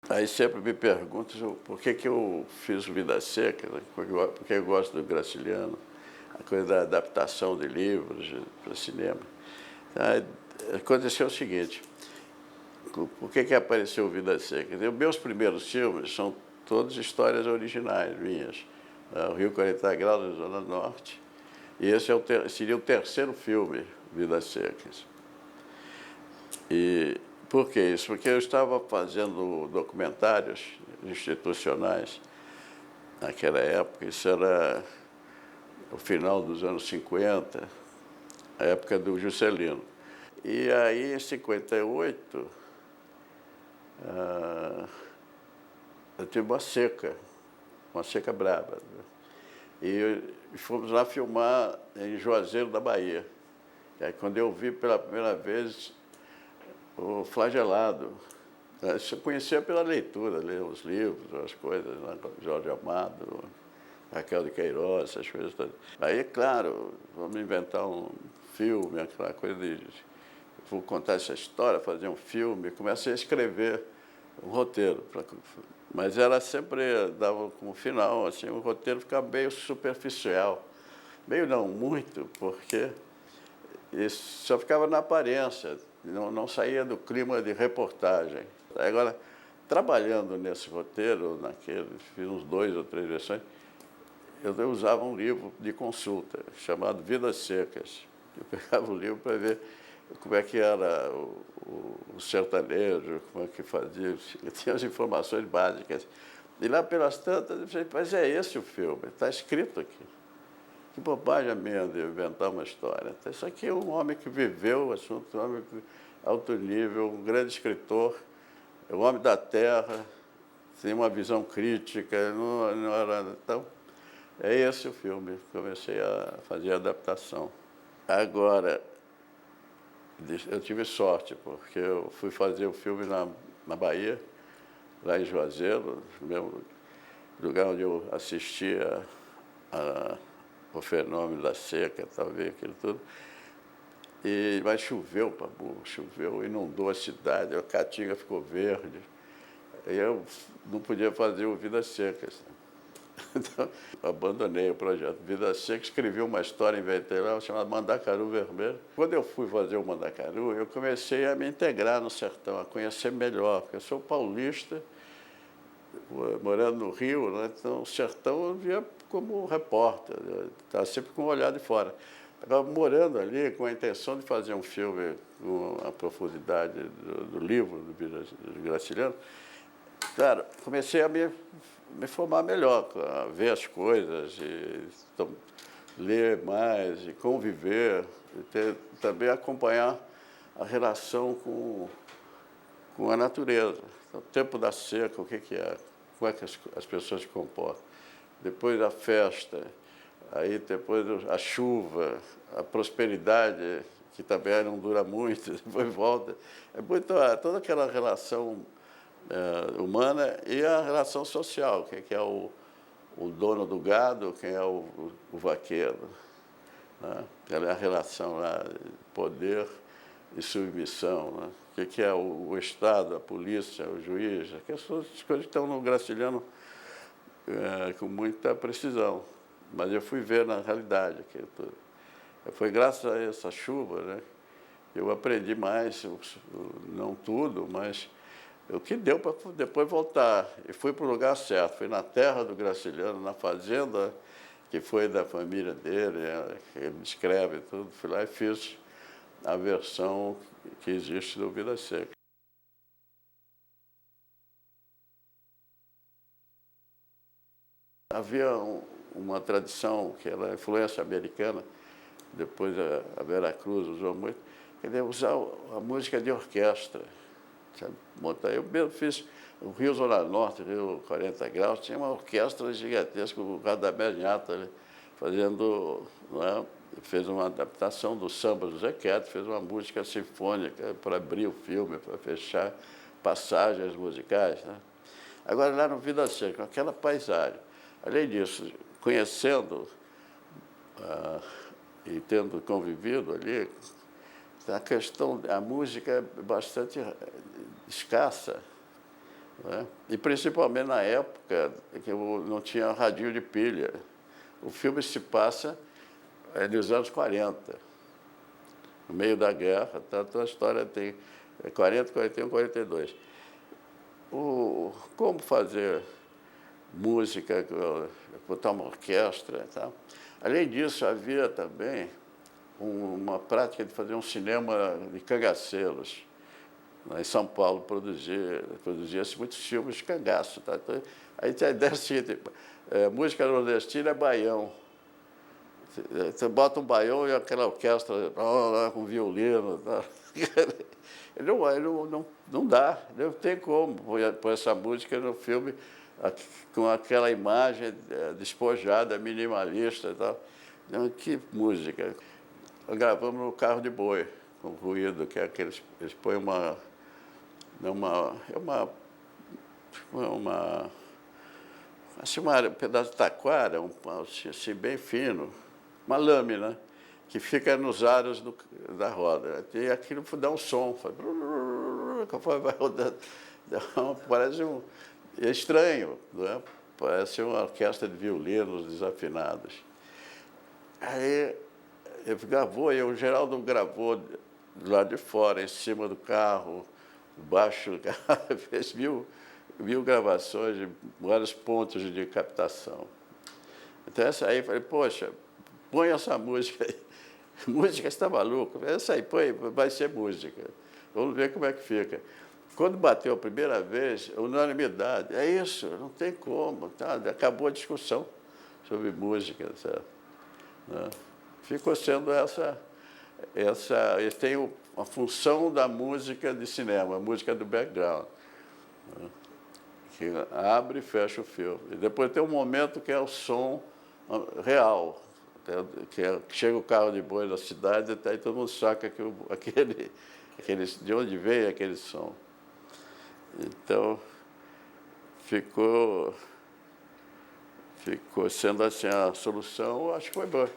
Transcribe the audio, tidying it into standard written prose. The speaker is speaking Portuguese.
Aí sempre me perguntam por que eu fiz Vidas Secas, né? Porque eu gosto do Graciliano, a coisa da adaptação de livros para cinema. Aí, aconteceu o seguinte, por que apareceu Vidas Secas? Os meus primeiros filmes são todas histórias originais minhas. O Rio 40 Graus, da Zona Norte. E esse seria o terceiro filme, Vidas Secas. E por que isso? Porque eu estava fazendo documentários institucionais naquela época, isso era o final dos anos 50, a época do Juscelino. E aí, em 58, eu tive uma seca braba. E fomos lá filmar em Juazeiro da Bahia. E aí, quando eu vi pela primeira vez o Flagelado, eu conhecia pela leitura, ler os livros, as coisas, né? Jorge Amado, Raquel de Queiroz, essas coisas todas. Aí, claro, vamos inventar um filme, aquela coisa de vou contar essa história, fazer um filme. Comecei a escrever um roteiro. Mas era sempre, dava como final, assim, o roteiro ficava meio superficial. Meio não, muito, porque isso só ficava na aparência, não saía do clima de reportagem. Agora, trabalhando nesse roteiro, fiz uns 2 ou 3 versões, eu usava um livro de consulta, chamado Vidas Secas. Eu pegava o livro para ver como é que era o sertanejo, como é que fazia, tinha as informações básicas. E lá pelas tantas, eu falei, mas é esse o filme, está escrito aqui. Que bobagem minha de inventar uma história. Isso aqui é um homem que viveu o assunto, um homem de alto nível, um grande escritor, é um homem da terra, tem uma visão crítica, não era... Então, é esse o filme. Comecei a fazer a adaptação. Agora, eu tive sorte, porque eu fui fazer o filme na Bahia, lá em Juazeiro, no mesmo lugar onde eu assistia o fenômeno da seca, talvez, aquilo tudo. Mas choveu, Pabu, choveu, inundou a cidade, a caatinga ficou verde. E eu não podia fazer o Vidas Secas. Então, abandonei o projeto Vidas Secas, escrevi uma história, inventei lá, chamada Mandacaru Vermelho. Quando eu fui fazer o Mandacaru, eu comecei a me integrar no sertão, a conhecer melhor, porque eu sou paulista, morando no Rio, né? Então o sertão eu via como repórter, estava sempre com o olhar de fora. Agora, morando ali, com a intenção de fazer um filme com a profundidade do livro do Graciliano, claro, comecei a me formar melhor, a ver as coisas, ler mais, e conviver, também acompanhar a relação com a natureza. Então, o tempo da seca, o que é, como é que as pessoas se comportam. Depois a festa, aí depois a chuva, a prosperidade, que também não dura muito, depois volta. É muito toda aquela relação humana e a relação social, quem é o dono do gado, quem é o vaqueiro. Né? Aquela é a relação lá, poder e submissão. Né? O que é o Estado, a polícia, o juiz, aquelas coisas que estão no Graciliano com muita precisão. Mas eu fui ver na realidade aquilo tudo. Foi graças a essa chuva, né, que eu aprendi mais, não tudo, mas o que deu para depois voltar. E fui para o lugar certo, fui na terra do Graciliano, na fazenda que foi da família dele, ele descreve tudo. Fui lá e fiz a versão que existe do Vidas Secas. Havia uma tradição que era influência americana, depois a Vera Cruz usou muito, quer dizer, usar a música de orquestra. Sabe? Eu mesmo fiz o Rio Zona Norte, Rio 40 Graus, tinha uma orquestra gigantesca, o Radamés Nhata, fazendo, não é? Fez uma adaptação do samba do Zé Quieto, fez uma música sinfônica para abrir o filme, para fechar passagens musicais. Né? Agora, lá no Vidas Secas, aquela paisagem. Além disso, conhecendo e tendo convivido ali, a música é bastante escassa. né? E principalmente na época que eu não tinha radinho de pilha. O filme se passa nos anos 40, no meio da guerra, tanto a história tem 40, 41, 42. Como fazer música, botar uma orquestra e tal. Além disso, havia também uma prática de fazer um cinema de cangaceiros. Em São Paulo produzia-se muitos filmes de cangaço. Tá? Então, aí tem a ideia seguinte, música nordestina é baião. Você bota um baião e aquela orquestra com violino. Tá? Não dá, não tem como pôr essa música no filme com aquela imagem despojada, minimalista e tal. Não, que música. Gravamos no carro de boi, com ruído, que é aqueles. Eles põem assim, um pedaço de taquara, assim, bem fino, uma lâmina, que fica nos aros da roda. E aquilo dá um som, conforme vai rodando. Parece é estranho, não é? Parece uma orquestra de violinos desafinados. Aí o Geraldo gravou do lado de fora, em cima do carro, embaixo do carro, fez mil gravações de vários pontos de captação. Então essa aí, falei, poxa, põe essa música aí. Música, você está maluco? Essa aí, põe, vai ser música. Vamos ver como é que fica. Quando bateu a primeira vez, unanimidade, é isso, não tem como, tá? Acabou a discussão sobre música, certo? Né? Ficou sendo tem a função da música de cinema, a música do background, né? Que abre e fecha o filme. E depois tem um momento que é o som real, que chega o carro de boi na cidade, e aí todo mundo saca que de onde veio aquele som. Então, ficou sendo assim a solução, acho que foi boa.